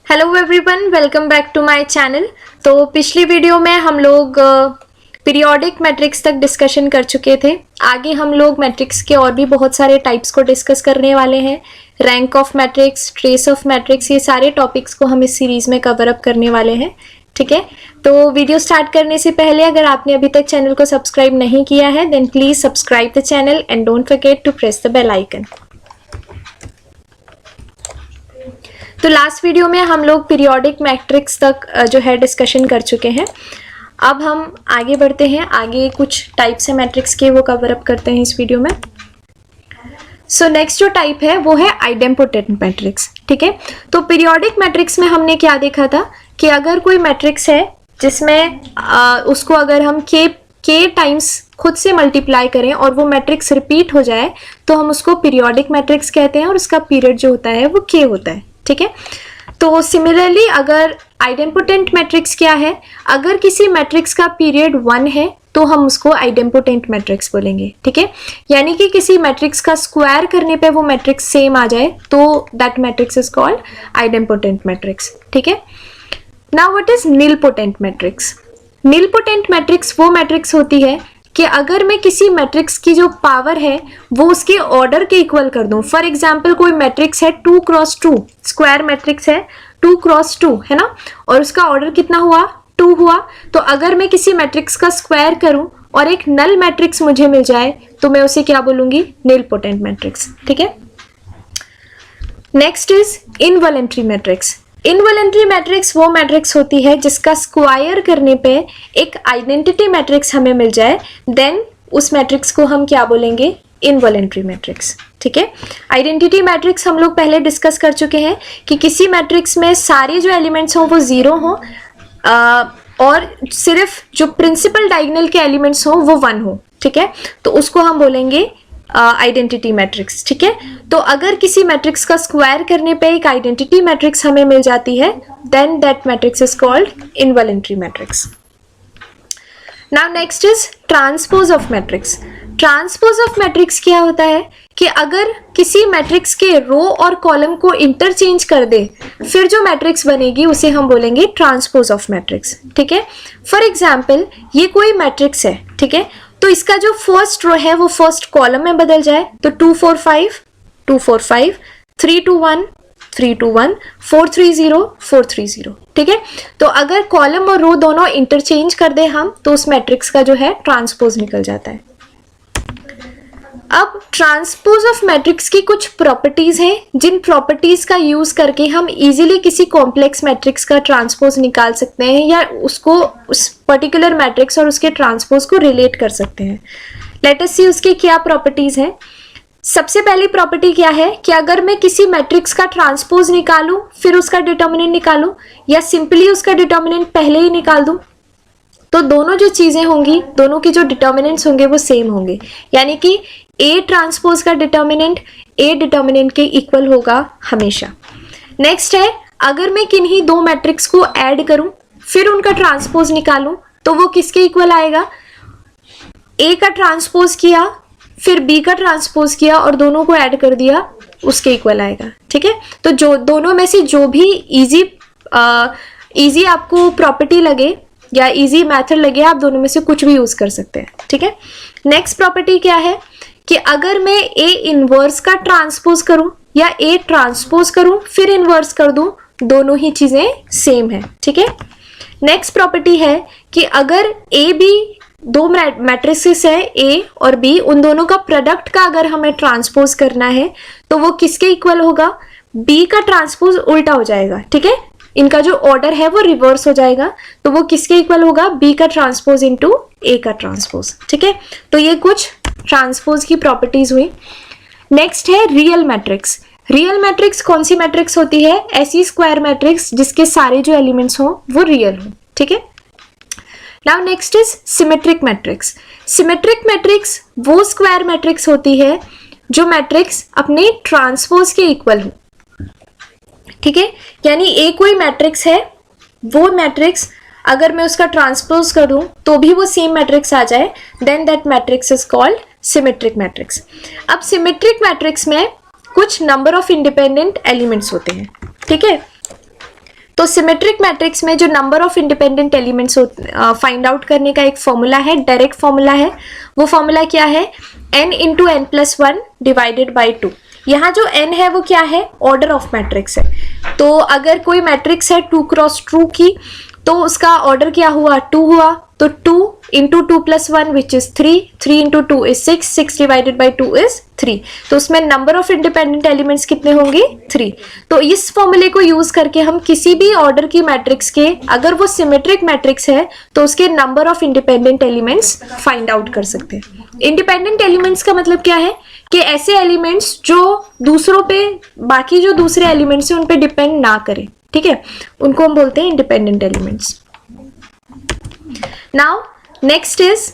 Hello everyone, welcome back to my channel. तो पिछली video में हम लोग पीरियोडिक मैट्रिक्स तक डिस्कशन कर चुके थे। आगे हम लोग मैट्रिक्स के और भी बहुत सारे टाइप्स को डिस्कस करने वाले हैं। Rank of matrix, trace of matrix, ये सारे टॉपिक्स को हम इस सीरीज में कवर अप करने वाले हैं। ठीक है, तो वीडियो स्टार्ट करने से पहले अगर आपने अभी तक चैनल को सब्सक्राइब नहीं किया है then please subscribe the channel and don't forget to press the bell icon. तो लास्ट वीडियो में हम लोग पीरियोडिक मैट्रिक्स तक जो है डिस्कशन कर चुके हैं। अब हम आगे बढ़ते हैं, आगे कुछ टाइप्स है मैट्रिक्स के, वो कवर अप करते हैं इस वीडियो में। सो नेक्स्ट जो टाइप है वो है आइडेम्पोटेंट मैट्रिक्स। ठीक है, तो पीरियोडिक मैट्रिक्स में हमने क्या देखा था कि अगर कोई मैट्रिक्स है जिसमें उसको अगर हम के टाइम्स खुद से मल्टीप्लाई करें और वो मैट्रिक्स रिपीट हो जाए तो हम उसको पीरियोडिक मैट्रिक्स कहते हैं और उसका पीरियड जो होता है वो के होता है। ठीक है, तो सिमिलरली अगर आइडेम्पोटेंट मैट्रिक्स क्या है, अगर किसी मैट्रिक्स का पीरियड 1 है तो हम उसको आइडेम्पोटेंट मैट्रिक्स बोलेंगे। ठीक है, यानी कि किसी मैट्रिक्स का स्क्वायर करने पे वो मैट्रिक्स सेम आ जाए तो that matrix is called idempotent matrix. ठीक है, now what is nilpotent matrix. Nilpotent matrix वो मैट्रिक्स होती है कि अगर मैं किसी मैट्रिक्स की जो पावर है वो उसके ऑर्डर के इक्वल कर दूं। फॉर एग्जाम्पल कोई मैट्रिक्स है 2 क्रॉस 2, स्क्वायर मैट्रिक्स है 2 क्रॉस 2 है ना, और उसका ऑर्डर कितना हुआ, 2 हुआ। तो अगर मैं किसी मैट्रिक्स का स्क्वायर करूं और एक नल मैट्रिक्स मुझे मिल जाए तो मैं उसे क्या बोलूंगी, निलपोटेंट मैट्रिक्स। ठीक है, next is involuntary matrix. Involuntary matrix वो मैट्रिक्स होती है जिसका स्क्वायर करने पे एक आइडेंटिटी मैट्रिक्स हमें मिल जाए, देन उस मैट्रिक्स को हम क्या बोलेंगे, इनवॉलेंट्री मैट्रिक्स। ठीक है, आइडेंटिटी मैट्रिक्स हम लोग पहले डिस्कस कर चुके हैं कि किसी मैट्रिक्स में सारे जो एलिमेंट्स हों वो 0 हों और सिर्फ जो प्रिंसिपल डायगोनल के एलिमेंट्स हों वो 1 हो। ठीक है, तो उसको हम बोलेंगे आइडेंटिटी मैट्रिक्स। ठीक है, तो अगर किसी मैट्रिक्स का स्क्वायर करने पे एक आइडेंटिटी मैट्रिक्स हमें मिल जाती है then that matrix is called involuntary matrix. Now next is transpose of matrix. Transpose of matrix क्या होता है कि अगर किसी मैट्रिक्स के रो और कॉलम को इंटरचेंज कर दे फिर जो मैट्रिक्स बनेगी उसे हम बोलेंगे ट्रांसपोज ऑफ मैट्रिक्स। ठीक है, फॉर एग्जाम्पल ये कोई मैट्रिक्स है, ठीक है, तो इसका जो फर्स्ट रो है वो फर्स्ट कॉलम में बदल जाए तो 2 4 5 2 4 5, 3 2 1 3 2 1, 4 3 0 4 3 0। ठीक है, तो अगर कॉलम और रो दोनों इंटरचेंज कर दे हम तो उस मैट्रिक्स का जो है ट्रांसपोज निकल जाता है। अब ट्रांसपोज ऑफ मैट्रिक्स की कुछ प्रॉपर्टीज हैं जिन प्रॉपर्टीज का यूज करके हम इजीली किसी कॉम्प्लेक्स मैट्रिक्स का ट्रांसपोज निकाल सकते हैं या उसको उस पर्टिकुलर मैट्रिक्स और उसके ट्रांसपोज को रिलेट कर सकते हैं। लेट अस सी उसकी क्या प्रॉपर्टीज हैं। सबसे पहली प्रॉपर्टी क्या है कि अगर मैं किसी मैट्रिक्स का ट्रांसपोज निकालूं फिर उसका डिटर्मिनेंट निकालूं या सिंपली उसका डिटर्मिनेंट पहले ही निकाल दूं तो दोनों जो चीजें होंगी, दोनों के जो डिटर्मिनेंट्स होंगे वो सेम होंगे, यानी कि ए ट्रांसपोज का डिटर्मिनेंट ए डिटर्मिनेंट के इक्वल होगा हमेशा। नेक्स्ट है अगर मैं किन्हीं दो मैट्रिक्स को ऐड करूं फिर उनका ट्रांसपोज निकालूं तो वो किसके इक्वल आएगा, ए का ट्रांसपोज किया फिर बी का ट्रांसपोज किया और दोनों को ऐड कर दिया उसके इक्वल आएगा। ठीक है, तो जो दोनों में से जो भी इजी आपको प्रॉपर्टी लगे या इजी मेथड लगे आप दोनों में से कुछ भी यूज कर सकते हैं। ठीक है, नेक्स्ट प्रॉपर्टी क्या है कि अगर मैं ए इनवर्स का ट्रांसपोज करूं या ए ट्रांसपोज करूं फिर इनवर्स कर दूं दोनों ही चीजें सेम है। ठीक है, नेक्स्ट प्रॉपर्टी है कि अगर ए बी दो मैट्रिसेस है ए और बी, उन दोनों का प्रोडक्ट का अगर हमें ट्रांसपोज करना है तो वो किसके इक्वल होगा, बी का ट्रांसपोज उल्टा हो जाएगा। ठीक है, इनका जो ऑर्डर है वो रिवर्स हो जाएगा तो वो किसके इक्वल होगा, बी का ट्रांसपोज इनटू ए का ट्रांसपोज। ठीक है, तो ये कुछ ट्रांसपोज की प्रॉपर्टीज हुई। नेक्स्ट है रियल मैट्रिक्स। रियल मैट्रिक्स कौन सी मैट्रिक्स होती है, ऐसी स्क्वायर मैट्रिक्स जिसके सारे जो एलिमेंट्स हो वो रियल हो। ठीक है, now next is symmetric matrix. Symmetric matrix वो स्क्वायर मैट्रिक्स होती है जो मैट्रिक्स अपने ट्रांसपोज के इक्वल हो। ठीक है, यानी ए कोई मैट्रिक्स है, वो मैट्रिक्स अगर मैं उसका ट्रांसपोज करूं तो भी वो सेम मैट्रिक्स आ जाए then that matrix is called symmetric matrix. अब सिमेट्रिक मैट्रिक्स में कुछ नंबर ऑफ इंडिपेंडेंट एलिमेंट्स होते हैं। ठीक है, तो सिमेट्रिक मैट्रिक्स में जो number of independent elements find out करने का एक फॉर्मूला है, डायरेक्ट फॉर्मूला है। वो फॉर्मूला क्या है? n into n plus one divided by 2। यहाँ जो n है वो क्या है? ऑर्डर ऑफ मैट्रिक्स है। तो अगर कोई मैट्रिक्स है 2 क्रॉस 2 की, तो उसका ऑर्डर क्या हुआ? 2 हुआ। तो 2 into 2 plus 1 which is 3, 3 into 2 is 6, 6 divided by 2 is 3। तो उसमें नंबर ऑफ इंडिपेंडेंट एलिमेंट्स कितने होंगे? 3। तो इस फॉर्मूले को यूज करके हम किसी भी ऑर्डर की मैट्रिक्स के, अगर वो सिमेट्रिक मैट्रिक्स है तो उसके number of independent elements find out कर सकते हैं। इंडिपेंडेंट एलिमेंट्स का मतलब क्या है? कि ऐसे एलिमेंट्स जो दूसरों पे, बाकी जो दूसरे एलिमेंट्स हैं उन पे डिपेंड ना करें, ठीक है, उनको हम बोलते हैं independent elements. Now next is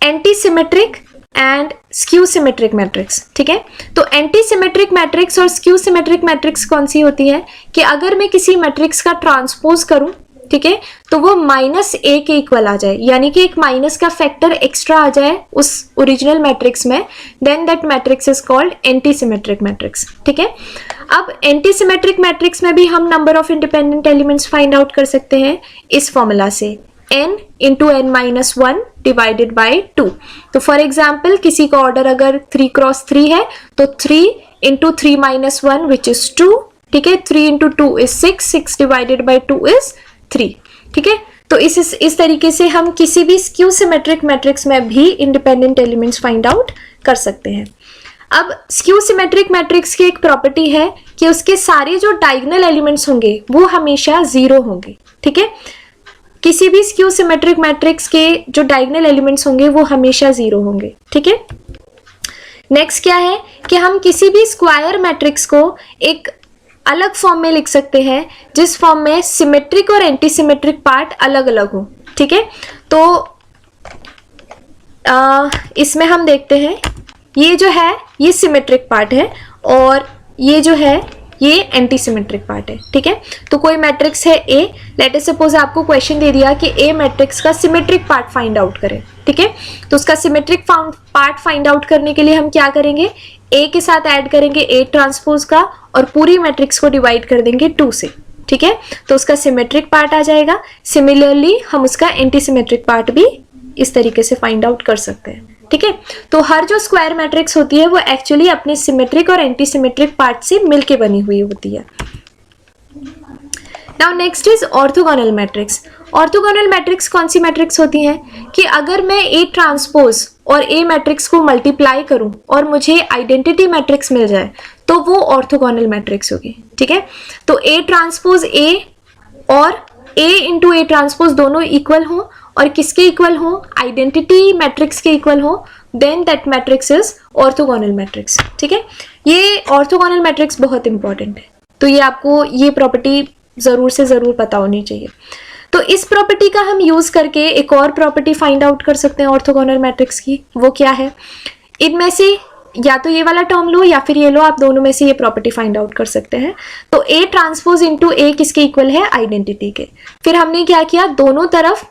anti symmetric and skew symmetric matrix, ठीक है। तो एंटी सिमेट्रिक मैट्रिक्स और स्क्यू सिमेट्रिक मैट्रिक्स कौन सी होती है? कि अगर मैं किसी मैट्रिक्स का ट्रांसपोज करूं, ठीक है, तो वो -a के इक्वल आ जाए, यानी कि एक माइनस का फैक्टर एक्स्ट्रा आ जाए उस ओरिजिनल मैट्रिक्स में, then that matrix is called anti symmetric matrix, ठीक है। अब एंटी सिमेट्रिक मैट्रिक्स में भी हम number of independent elements find out कर सकते हैं इस फॉर्मूला से, n into n minus 1 divided by 2। तो फॉर एग्जाम्पल किसी का ऑर्डर अगर 3 क्रॉस 3 है तो 3 इंटू 3 माइनस 1 विच इज 2, ठीक है, 3 into 2 is 6, 6 divided by 2 is 3, ठीक है। तो इस तरीके से हम किसी भी स्क्यू सिमेट्रिक मैट्रिक्स में भी इंडिपेंडेंट एलिमेंट्स फाइंड आउट कर सकते हैं। अब स्क्यू सिमेट्रिक मैट्रिक्स की एक प्रॉपर्टी है कि उसके सारे जो डायगोनल एलिमेंट्स होंगे वो हमेशा 0 होंगे, ठीक है। किसी भी स्क्यू सिमेट्रिक मैट्रिक्स के जो डायगोनल एलिमेंट्स होंगे वो हमेशा 0 होंगे, ठीक है। नेक्स्ट क्या है कि हम किसी भी स्क्वायर मैट्रिक्स को एक अलग फॉर्म में लिख सकते हैं, जिस फॉर्म में सिमेट्रिक और एंटी सिमेट्रिक पार्ट अलग अलग हो, ठीक है। तो इसमें हम देखते हैं, ये जो है ये सिमेट्रिक पार्ट है और ये जो है ये एंटी सिमेट्रिक पार्ट है, ठीक है। तो कोई मैट्रिक्स है A, लेट अस सपोज आपको क्वेश्चन दे दिया कि A मैट्रिक्स का सिमेट्रिक पार्ट फाइंड आउट करें, ठीक है। तो उसका सिमेट्रिक पार्ट फाइंड आउट करने के लिए हम क्या करेंगे? A के साथ ऐड करेंगे A ट्रांसपोज का और पूरी मैट्रिक्स को डिवाइड कर देंगे 2 से, ठीक है। तो उसका सिमेट्रिक पार्ट आ जाएगा। सिमिलरली हम उसका एंटी सिमेट्रिक पार्ट भी इस तरीके से फाइंड आउट कर सकते हैं, ठीक है। तो हर जो स्क्वायर मैट्रिक्स होती है वो एक्चुअली अपने सिमेट्रिक और एंटी सिमेट्रिक पार्ट से मिलके बनी हुई होती है। Now next is orthogonal matrix. Orthogonal matrix कौन सी मैट्रिक्स होती हैं? कि अगर मैं A ट्रांसपोज और A मैट्रिक्स को मल्टीप्लाई करूं और मुझे आइडेंटिटी मैट्रिक्स मिल जाए तो वो ऑर्थोगोनल मैट्रिक्स होगी, ठीक है। तो A ट्रांसपोज A और A इंटू A ट्रांसपोज दोनों इक्वल हो और किसके इक्वल हो? आइडेंटिटी मैट्रिक्स के इक्वल हो, then that matrix is orthogonal matrix, ठीक है। ये ऑर्थोगोनल मैट्रिक्स बहुत इंपॉर्टेंट है, तो ये आपको ये प्रॉपर्टी जरूर से जरूर पता होनी चाहिए। तो इस प्रॉपर्टी का हम यूज करके एक और प्रॉपर्टी फाइंड आउट कर सकते हैं ऑर्थोगोनल मैट्रिक्स की। वो क्या है? इनमें से या तो ये वाला टर्म लो या फिर ये लो, आप दोनों में से ये प्रॉपर्टी फाइंड आउट कर सकते हैं। तो A ट्रांसपोज इंटू A किसके इक्वल है? आइडेंटिटी के। फिर हमने क्या किया? दोनों तरफ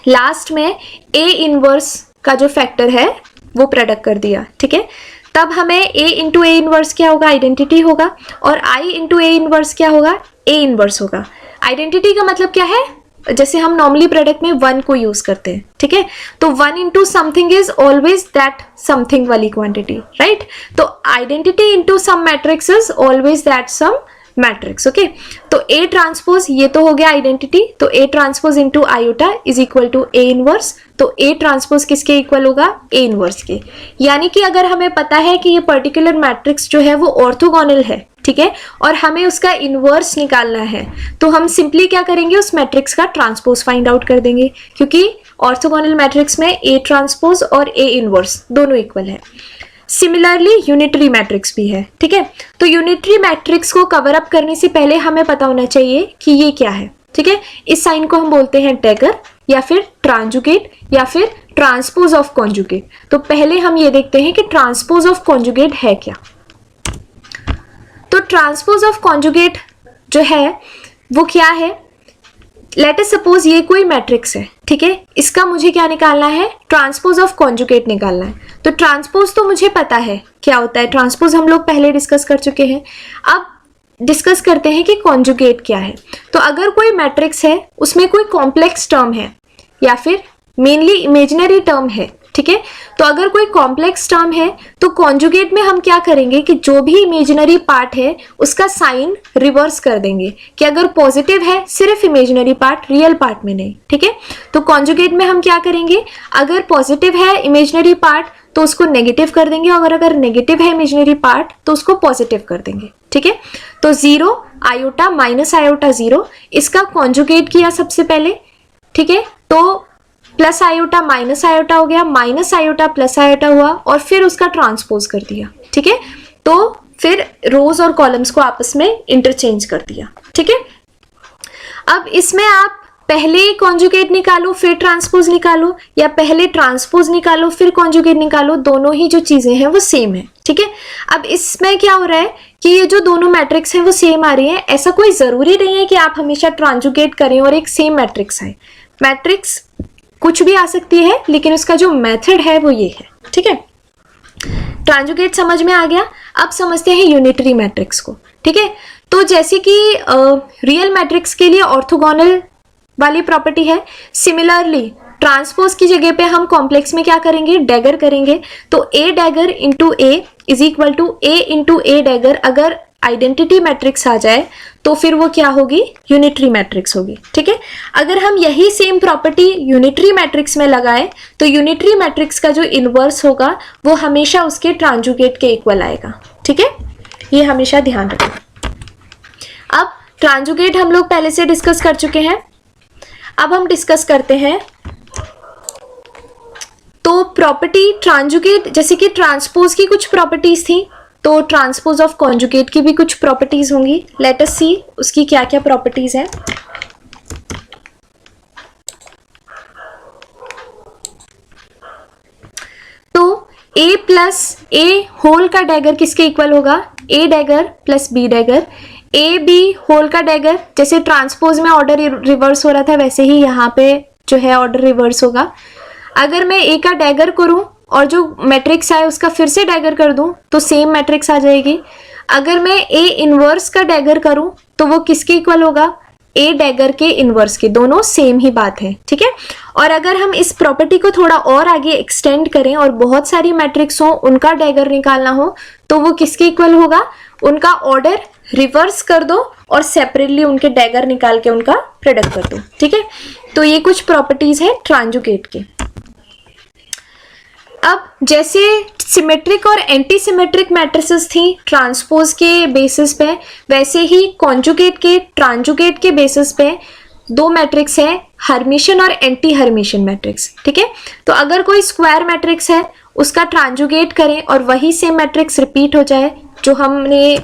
लास्ट में A इनवर्स का जो फैक्टर है वो प्रोडक्ट कर दिया, ठीक है। तब हमें A इंटू A इनवर्स क्या होगा? आइडेंटिटी होगा, और I इंटू A इनवर्स क्या होगा? A इनवर्स होगा। आइडेंटिटी का मतलब क्या है? जैसे हम नॉर्मली प्रोडक्ट में 1 को यूज करते हैं, ठीक है। तो 1 into something is always that something वाली क्वांटिटी, राइट। तो identity into some matrix is always that some matrix, okay. तो A ट्रांसपोज ये तो हो गया आइडेंटिटी, तो A transpose into iota is equal to A inverse. तो A ट्रांसपोज किसके इक्वल होगा? A इनवर्स के। यानी कि अगर हमें पता है कि ये पर्टिकुलर मैट्रिक्स जो है वो ऑर्थोगोनल है, ठीक है, और हमें उसका इनवर्स निकालना है, तो हम सिंपली क्या करेंगे? उस मैट्रिक्स का ट्रांसपोज फाइंड आउट कर देंगे, क्योंकि ऑर्थोगोनल मैट्रिक्स में A ट्रांसपोज और A इनवर्स दोनों इक्वल है। सिमिलरली यूनिटरी मैट्रिक्स भी है, ठीक है। तो यूनिटरी मैट्रिक्स को कवर अप करने से पहले हमें पता होना चाहिए कि ये क्या है, ठीक है। इस साइन को हम बोलते हैं डैगर या फिर ट्रांजुगेट या फिर ट्रांसपोज ऑफ कॉन्जुगेट। तो पहले हम ये देखते हैं कि ट्रांसपोज ऑफ कॉन्जुगेट है क्या। तो ट्रांसपोज ऑफ कॉन्जुगेट जो है वो क्या है? लेट अस सपोज ये कोई मैट्रिक्स है, ठीक है, इसका मुझे क्या निकालना है, ट्रांसपोज ऑफ कॉन्जुगेट निकालना है। तो ट्रांसपोज तो मुझे पता है क्या होता है, ट्रांसपोज हम लोग पहले डिस्कस कर चुके हैं। अब डिस्कस करते हैं कि कॉन्जुगेट क्या है। तो अगर कोई मैट्रिक्स है, उसमें कोई कॉम्प्लेक्स टर्म है या फिर मेनली इमेजिनरी टर्म है, ठीक है, तो अगर कोई कॉम्प्लेक्स टर्म है तो कॉन्जुगेट में हम क्या करेंगे कि जो भी इमेजिनरी पार्ट है उसका साइन रिवर्स कर देंगे, कि अगर पॉजिटिव है सिर्फ इमेजिनरी पार्ट, रियल पार्ट में नहीं, ठीक है। तो कॉन्जुगेट में हम क्या करेंगे, अगर पॉजिटिव है इमेजिनरी पार्ट तो उसको नेगेटिव कर देंगे, और अगर नेगेटिव है इमेजिनरी पार्ट तो उसको पॉजिटिव कर देंगे, ठीक है। तो 0 आयोटा माइनस आयोटा 0, इसका कॉन्जुगेट किया सबसे पहले, ठीक है, तो प्लस आयोटा माइनस आयोटा हो गया, माइनस आयोटा प्लस आयोटा हुआ, और फिर उसका ट्रांसपोज कर दिया, ठीक है। तो फिर रोज और कॉलम्स को आपस में इंटरचेंज कर दिया, ठीक है। अब इसमें आप पहले कॉन्जुगेट निकालो फिर ट्रांसपोज निकालो, या पहले ट्रांसपोज निकालो फिर कॉन्जुगेट निकालो, दोनों ही जो चीजें हैं वो सेम है, ठीक है। अब इसमें क्या हो रहा है कि ये जो दोनों मैट्रिक्स हैं वो सेम आ रही है। ऐसा कोई जरूरी नहीं है कि आप हमेशा ट्रांजुगेट करें और एक सेम मैट्रिक्स आए। मैट्रिक्स कुछ भी आ सकती है, लेकिन उसका जो मेथड है वो ये है, ठीक है। ट्रांजुगेट समझ में आ गया। अब समझते हैं यूनिटरी मैट्रिक्स को, ठीक है। तो जैसे कि रियल मैट्रिक्स के लिए ऑर्थोगोनल वाली प्रॉपर्टी है, सिमिलरली ट्रांसपोज की जगह पे हम कॉम्प्लेक्स में क्या करेंगे, डैगर करेंगे। तो A dagger into A is equal to A into A dagger. अगर आइडेंटिटी मैट्रिक्स आ जाए तो फिर वो क्या होगी, यूनिटरी मैट्रिक्स होगी, ठीक है। अगर हम यही सेम प्रॉपर्टी यूनिटरी मैट्रिक्स में लगाएं तो यूनिटरी मैट्रिक्स का जो इनवर्स होगा वो हमेशा उसके ट्रांजुगेट के इक्वल आएगा, ठीक है। ये हमेशा ध्यान रखें। अब ट्रांजुगेट हम लोग पहले से डिस्कस कर चुके हैं। अब हम डिस्कस करते हैं तो प्रॉपर्टी ट्रांजुगेट, जैसे कि ट्रांसपोज की कुछ प्रॉपर्टीज थी, तो ट्रांसपोज ऑफ कॉन्जुगेट की भी कुछ प्रॉपर्टीज होंगी। लेट अस सी उसकी क्या क्या प्रॉपर्टीज हैं। तो a प्लस ए होल का डैगर किसके इक्वल होगा, a dagger plus b dagger. A B whole का डैगर, जैसे ट्रांसपोज में ऑर्डर रिवर्स हो रहा था वैसे ही यहाँ पे जो है ऑर्डर रिवर्स होगा। अगर मैं a का डैगर करूं और जो मैट्रिक्स आए उसका फिर से डैगर कर दूं तो सेम मैट्रिक्स आ जाएगी। अगर मैं ए इनवर्स का डैगर करूं तो वो किसके इक्वल होगा, ए डैगर के इनवर्स के, दोनों सेम ही बात है, ठीक है। और अगर हम इस प्रॉपर्टी को थोड़ा और आगे एक्सटेंड करें और बहुत सारी मैट्रिक्स हो, उनका डैगर निकालना हो, तो वो किसके इक्वल होगा, उनका ऑर्डर रिवर्स कर दो और सेपरेटली उनके डैगर निकाल के उनका प्रोडक्ट कर दो, ठीक है। तो ये कुछ प्रॉपर्टीज है ट्रांजुगेट के। अब जैसे सिमेट्रिक और एंटी सिमेट्रिक मैट्रिसेस थी ट्रांसपोज के बेसिस पे, वैसे ही कॉन्जुगेट के ट्रांजुगेट के बेसिस पे दो मैट्रिक्स है, हर्मिशियन और एंटी हर्मिशियन मैट्रिक्स, ठीक है। तो अगर कोई स्क्वायर मैट्रिक्स है उसका ट्रांजुगेट करें और वही सेम मैट्रिक्स रिपीट हो जाए, जो हमने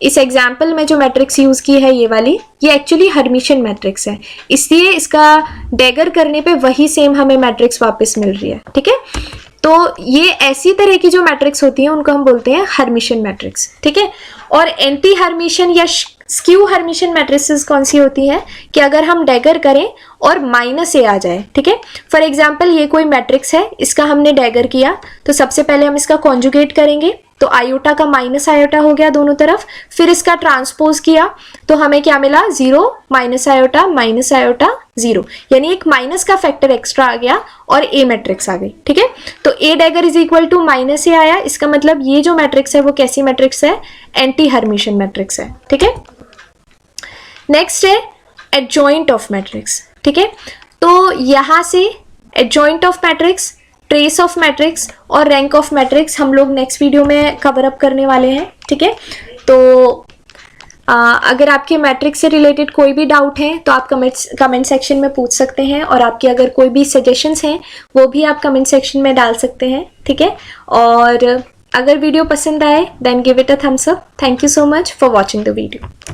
इस एग्जाम्पल में जो मैट्रिक्स यूज की है ये वाली, ये एक्चुअली हर्मिशियन मैट्रिक्स है, इसलिए इसका डैगर करने पे वही सेम हमें मैट्रिक्स वापस मिल रही है, ठीक है। तो ये ऐसी तरह की जो मैट्रिक्स होती हैं उनको हम बोलते हैं हर्मिशियन मैट्रिक्स, ठीक है। और एंटी हर्मिशियन या स्क्यू हर्मिशियन मैट्रिसेस कौन सी होती हैं कि अगर हम डैगर करें और माइनस ए आ जाए, ठीक है। फॉर एग्जांपल ये कोई मैट्रिक्स है, इसका हमने डैगर किया तो सबसे पहले हम इसका कॉन्जुगेट करेंगे, तो आयोटा का माइनस आयोटा हो गया दोनों तरफ, फिर इसका ट्रांसपोज किया तो हमें क्या मिला, 0 माइनस आयोटा 0, यानी एक माइनस का फैक्टर एक्स्ट्रा आ गया और ए मैट्रिक्स आ गई, ठीक है। तो A dagger is equal to minus A आया, इसका मतलब ये जो मैट्रिक्स है वो कैसी मैट्रिक्स है, एंटी हर्मिशियन मैट्रिक्स है, ठीक है। नेक्स्ट है एडजॉइंट ऑफ मैट्रिक्स, ठीक है। तो यहां से adjoint of matrix, trace of matrix और रैंक ऑफ मैट्रिक्स हम लोग नेक्स्ट वीडियो में कवर अप करने वाले हैं, ठीक है। तो अगर आपके मैट्रिक्स से रिलेटेड कोई भी डाउट है तो आप कमेंट सेक्शन में पूछ सकते हैं, और आपकी अगर कोई भी सजेशंस हैं वो भी आप कमेंट सेक्शन में डाल सकते हैं, ठीक है। और अगर वीडियो पसंद आए then give it a thumbs up. Thank you so much for watching the video.